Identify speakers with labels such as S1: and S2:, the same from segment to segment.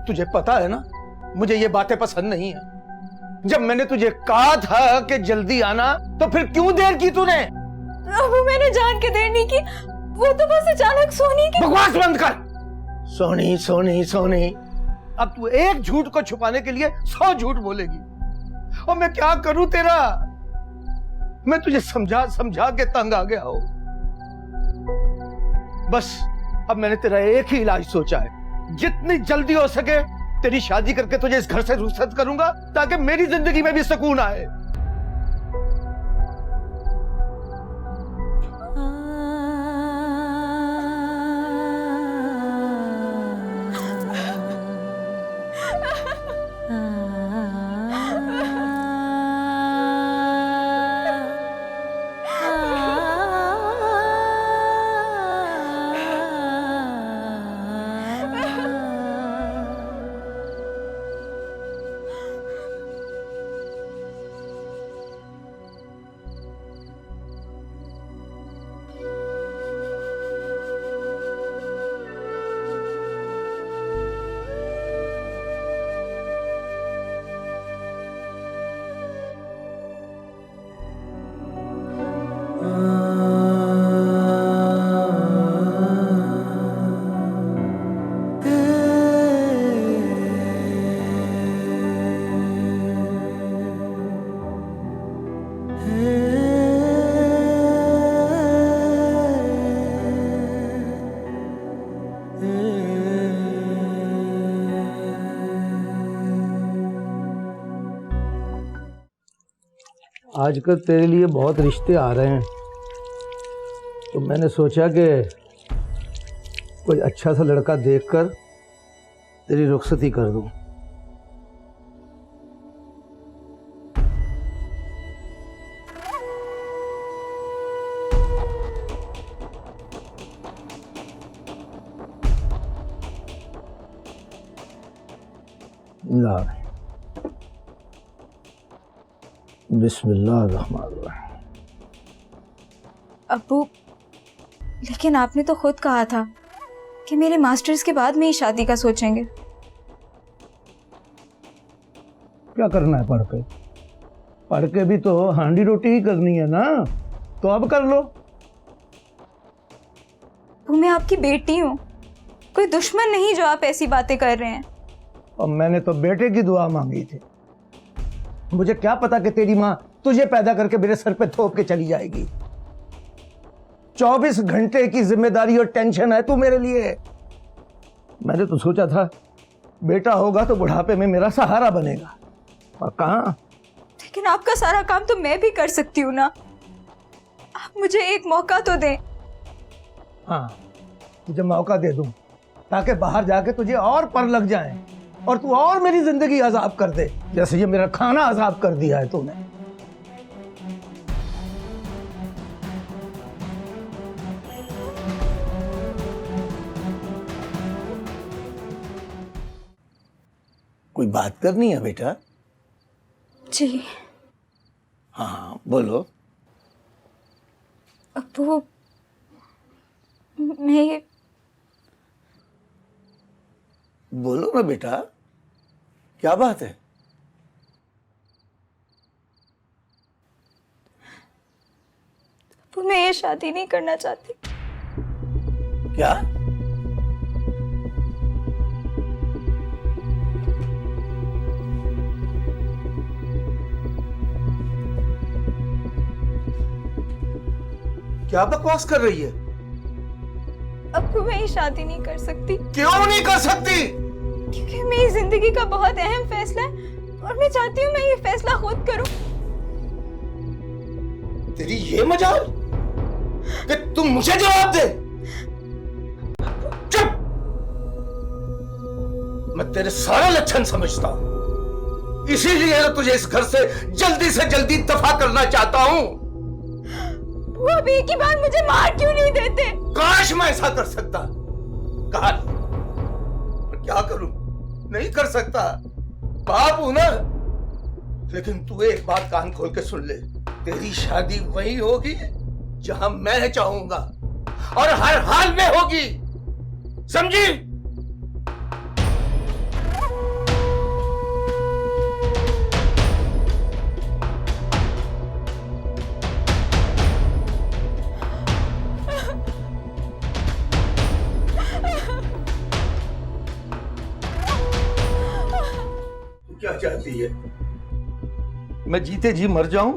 S1: तुझे पता है ना, मुझे ये बातें पसंद नहीं है। जब मैंने तुझे कहा था कि जल्दी आना, तो फिर क्यों देर की तूने?
S2: वो मैंने जान के देर नहीं की, वो तो बस अचानक सोनी की।
S1: बकवास बंद कर। सोनी सोनी सोनी, अब तू एक झूठ को छुपाने के लिए 100 झूठ बोलेगी, और मैं क्या करूं तेरा? मैं तुझे समझा समझा के तंग आ गया हूं। बस अब मैंने तेरा एक ही इलाज सोचा है, जितनी जल्दी हो सके तेरी शादी करके तुझे इस घर से रुखसत करूंगा, ताकि मेरी जिंदगी में भी सुकून आए। आजकल तेरे लिए बहुत रिश्ते आ रहे हैं, तो मैंने सोचा कि कोई अच्छा सा लड़का देखकर तेरी रुखसती कर दूं। ला बिस्मिल्लाहिर्रहमानिर्रहीम।
S2: अब्बू, लेकिन आपने तो खुद कहा था कि मेरे मास्टर्स के बाद में ही शादी का सोचेंगे।
S1: क्या करना है पढ़ के? पढ़ के भी तो हांडी रोटी ही करनी है ना, तो अब कर लो।
S2: वो मैं आपकी बेटी हूँ, कोई दुश्मन नहीं जो आप ऐसी बातें कर रहे हैं।
S1: और मैंने तो बेटे की दुआ मांगी थी। मुझे क्या पता कि तेरी माँ तुझे पैदा करके मेरे सर पे थोप के चली जाएगी। 24 घंटे की जिम्मेदारी और टेंशन है तू मेरे लिए। मैंने तो सोचा था बेटा होगा तो बुढ़ापे में मेरा सहारा बनेगा, और कहाँ।
S2: लेकिन आपका सारा काम तो मैं भी कर सकती हूँ ना, आप मुझे एक मौका तो दें।
S1: हाँ, तुझे मौका दे दूं ताकि बाहर जाके तुझे और पर लग जाए और तू और मेरी जिंदगी अजाब कर दे, जैसे ये मेरा खाना अजाब कर दिया है तूने। कोई बात करनी है बेटा?
S2: जी।
S1: हाँ बोलो।
S2: अब्बू, मैं
S1: बोलो ना बेटा, क्या बात है?
S2: अब्बू, मैं ये शादी नहीं करना चाहती।
S1: क्या? क्या बकवास कर रही है?
S2: अब्बू, मैं ये शादी नहीं कर सकती।
S1: क्यों नहीं कर सकती?
S2: क्योंकि मेरी जिंदगी का बहुत अहम फैसला है और मैं चाहती हूँ मैं ये फैसला खुद करूं।
S1: तेरी ये मजाल कि तुम मुझे जवाब दे? चुप! मैं तेरे सारे लक्षण समझता हूं, इसीलिए तो तुझे इस घर से जल्दी दफा करना चाहता हूं।
S2: वो अब एक ही बार मुझे मार क्यों नहीं देते?
S1: काश मैं ऐसा कर सकता, काश। पर क्या करूं, नहीं कर सकता, बाप हूं ना। लेकिन तू एक बात कान खोल के सुन ले, तेरी शादी वही होगी जहां मैं चाहूंगा, और हर हाल में होगी, समझी? है? मैं जीते जी मर जाऊं?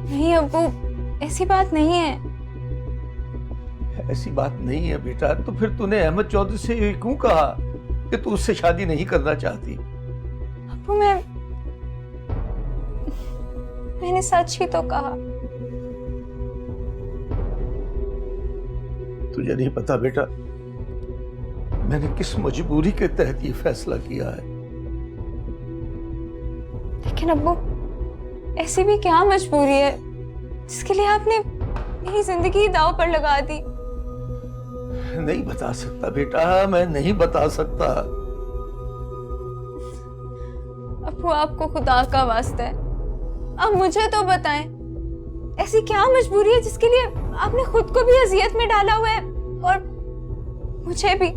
S2: नहीं अब्बू, ऐसी बात नहीं है।
S1: ऐसी बात नहीं है बेटा, तो फिर तूने अहमद चौधरी से ये क्यों कहा कि तू उससे शादी नहीं करना चाहती?
S2: अब्बू मैंने सच ही तो कहा।
S1: तुझे नहीं पता बेटा, मैंने किस मजबूरी के तहत ये फैसला किया है।
S2: लेकिन अब्बू, ऐसी भी क्या मजबूरी है जिसके लिए आपने मेरी जिंदगी दांव पर लगा दी?
S1: नहीं बता सकता बेटा, मैं नहीं बता सकता।
S2: अब्बू, आपको खुदा का वास्ता है, अब मुझे तो बताएं, ऐसी क्या मजबूरी है जिसके लिए आपने खुद को भी अजियत में डाला हुआ है और मुझे भी?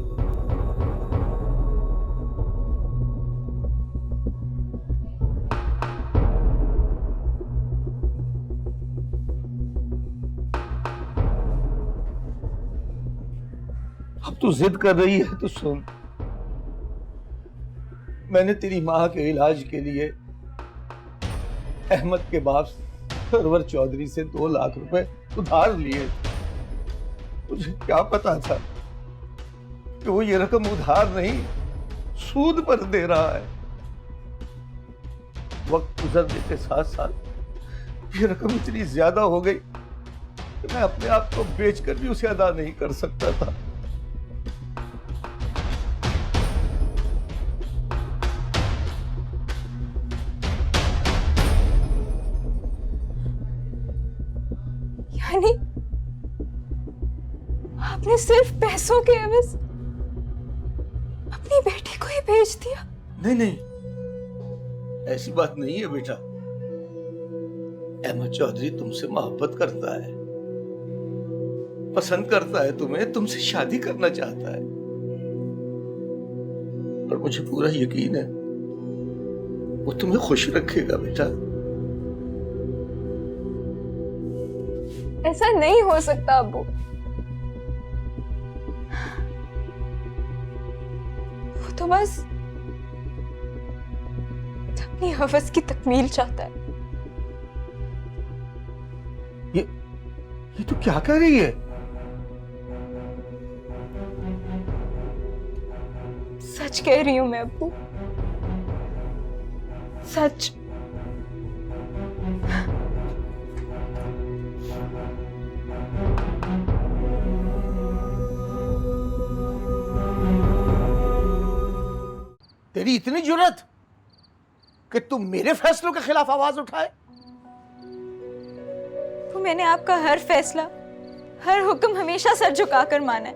S1: अब तू जिद कर रही है तो सुन, मैंने तेरी माँ के इलाज के लिए अहमद के बाप सरवर चौधरी से 2 लाख रुपए उधार लिए। मुझे क्या पता था कि वो ये रकम उधार नहीं, सूद पर दे रहा है। वक्त गुजरने के साथ साथ ये रकम इतनी ज्यादा हो गई कि मैं अपने आप को बेचकर भी उसे अदा नहीं कर सकता था।
S2: यानी आपने सिर्फ पैसों के एवज अपनी बेटी को ही भेज दिया?
S1: नहीं नहीं, ऐसी बात नहीं है बेटा। अहमद चौधरी तुमसे मोहब्बत करता है, पसंद करता है तुम्हें, तुमसे शादी करना चाहता है। और मुझे पूरा यकीन है वो तुम्हें खुश रखेगा बेटा।
S2: ऐसा नहीं हो सकता अब्बू। वो तो बस अपनी हवस की तकमील चाहता है।
S1: ये तो क्या कर रही है?
S2: सच कह रही हूं मैं अब्बू, सच।
S1: तेरी इतनी जुर्रत कि तुम मेरे फैसलों के खिलाफ आवाज उठाए?
S2: तो मैंने आपका हर फैसला, हर हुक्म हमेशा सर झुकाकर माना है,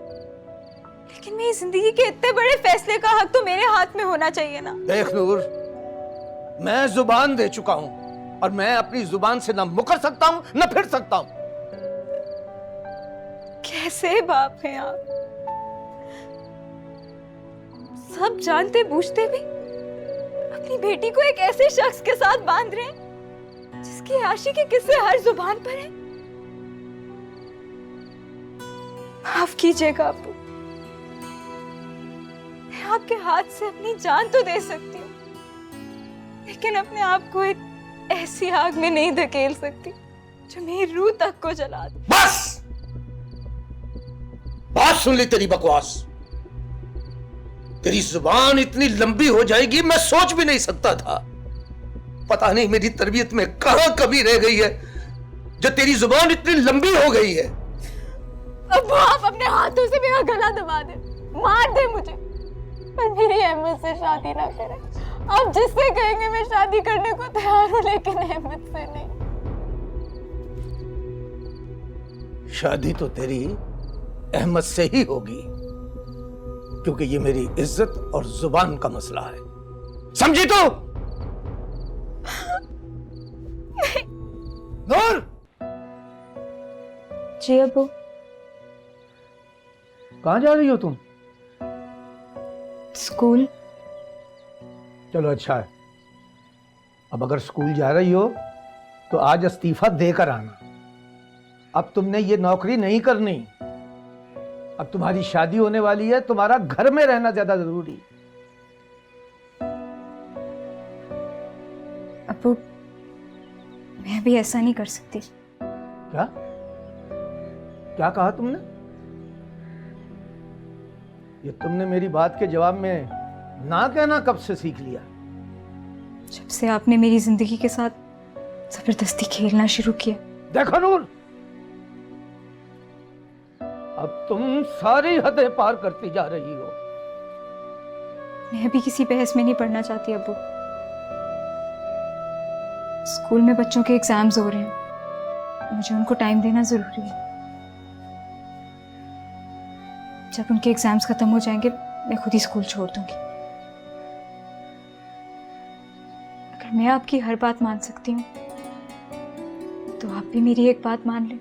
S2: लेकिन मेरी जिंदगी के इतने बड़े फैसले का हक तो मेरे हाथ में होना चाहिए ना।
S1: देख नूर, मैं जुबान दे चुका हूं और मैं अपनी जुबान से ना मुकर सकता हूं ना फिर सकता हूं।
S2: कैसे बाप हैं आप? सब जानते बूझते भी अपनी बेटी को एक ऐसे शख्स के साथ बांध रहे हैं जिसकी आशिकी किस्से हर जुबान पर है। माफ कीजिएगा अब्बू, मैं आपके हाथ से अपनी जान तो दे सकती हूँ, लेकिन अपने आप को एक ऐसी आग में नहीं धकेल सकती जो मेरी रूह तक को जला दे।
S1: बस, बात सुन ली तेरी बकवास। तेरी जुबान इतनी लंबी हो जाएगी मैं सोच भी नहीं सकता था। पता नहीं मेरी तरबियत में कहां कमी रह गई है जो तेरी जुबान इतनी लंबी हो गई है।
S2: अब आप अपने हाथों से मेरा गला दबा दे, मार दे मुझे, पर मेरी अहमद से शादी ना करें। आप जिससे कहेंगे मैं शादी करने को तैयार हूं, लेकिन अहमद से नहीं।
S1: शादी तो तेरी अहमद से ही होगी, क्योंकि ये मेरी इज्जत और जुबान का मसला है। समझी तू? नूर!
S2: जी अब्बू।
S1: कहां जा रही हो तुम?
S2: स्कूल।
S1: चलो अच्छा है। अब अगर स्कूल जा रही हो तो आज इस्तीफा देकर आना। अब तुमने ये नौकरी नहीं करनी। अब तुम्हारी शादी होने वाली है, तुम्हारा घर में रहना ज्यादा जरूरी।
S3: अब्बू, मैं भी ऐसा नहीं कर सकती।
S1: क्या क्या कहा तुमने? ये तुमने मेरी बात के जवाब में ना कहना कब से सीख लिया?
S3: जब से आपने मेरी जिंदगी के साथ जबरदस्ती खेलना शुरू किया।
S1: देखो नूर, अब तुम सारी हदें पार करती जा रही हो।
S3: मैं भी किसी बहस में नहीं पढ़ना चाहती अब्बू। स्कूल में बच्चों के एग्जाम्स हो रहे हैं, मुझे उनको टाइम देना जरूरी है। जब उनके एग्जाम्स खत्म हो जाएंगे मैं खुद ही स्कूल छोड़ दूंगी। अगर मैं आपकी हर बात मान सकती हूँ तो आप भी मेरी एक बात मान लें।